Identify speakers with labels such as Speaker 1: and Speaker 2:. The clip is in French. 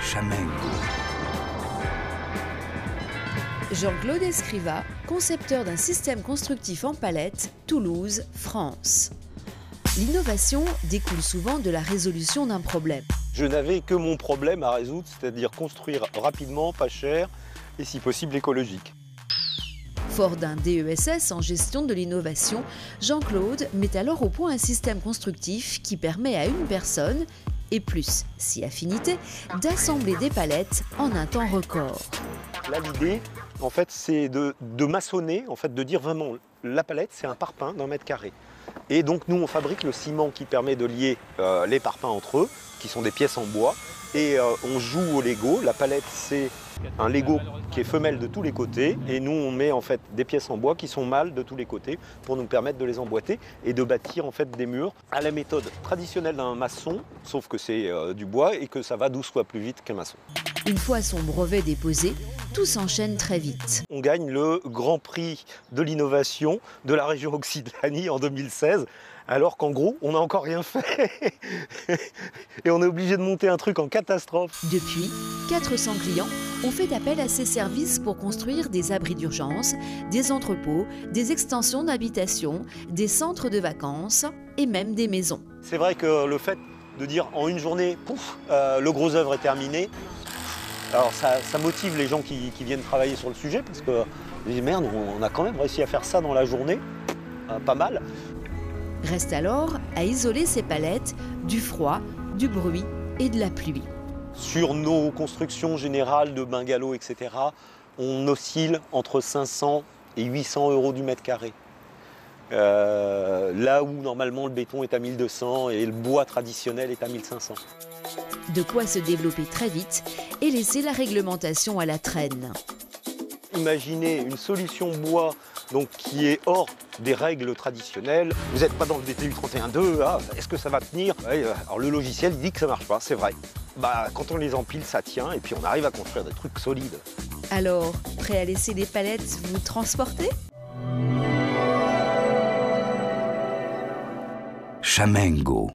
Speaker 1: Chamengo.
Speaker 2: Jean-Claude Escriva, concepteur d'un système constructif en palette, Toulouse, France. L'innovation découle souvent de la résolution d'un problème.
Speaker 3: Je n'avais que mon problème à résoudre, c'est-à-dire construire rapidement, pas cher et si possible écologique.
Speaker 2: Fort d'un DESS en gestion de l'innovation, Jean-Claude met alors au point un système constructif qui permet à une personne, et plus si affinité, d'assembler des palettes en un temps record.
Speaker 3: Là, l'idée, en fait, c'est de maçonner, en fait, de dire vraiment, la palette, c'est un parpaing d'un mètre carré. Et donc, nous, on fabrique le ciment qui permet de lier les parpaings entre eux, qui sont des pièces en bois. Et on joue au Lego. La palette, c'est un Lego qui est femelle de tous les côtés. Et nous, on met en fait des pièces en bois qui sont mâles de tous les côtés pour nous permettre de les emboîter et de bâtir en fait des murs à la méthode traditionnelle d'un maçon, sauf que c'est du bois et que ça va 12 fois plus vite qu'un maçon.
Speaker 2: Une fois son brevet déposé, tout s'enchaîne très vite.
Speaker 3: On gagne le Grand Prix de l'innovation de la région Occitanie en 2016. Alors qu'en gros, on n'a encore rien fait. Et on est obligé de monter un truc en catastrophe.
Speaker 2: Depuis, 400 clients ont fait appel à ces services pour construire des abris d'urgence, des entrepôts, des extensions d'habitation, des centres de vacances et même des maisons.
Speaker 3: C'est vrai que le fait de dire en une journée, pouf, le gros œuvre est terminé, alors ça motive les gens qui viennent travailler sur le sujet parce que ils disent merde, on a quand même réussi à faire ça dans la journée, pas mal.
Speaker 2: Reste alors à isoler ces palettes du froid, du bruit et de la pluie.
Speaker 3: Sur nos constructions générales de bungalows, etc., on oscille entre 500 et 800 € du mètre carré. Là où normalement le béton est à 1200 et le bois traditionnel est à 1500.
Speaker 2: De quoi se développer très vite et laisser la réglementation à la traîne.
Speaker 3: Imaginez une solution bois donc, qui est hors des règles traditionnelles. Vous n'êtes pas dans le DTU 31.2, ah, est-ce que ça va tenir? Alors le logiciel dit que ça ne marche pas, c'est vrai. Quand on les empile, ça tient et puis on arrive à construire des trucs solides.
Speaker 2: Alors, prêt à laisser les palettes vous transporter?
Speaker 1: Chamengo.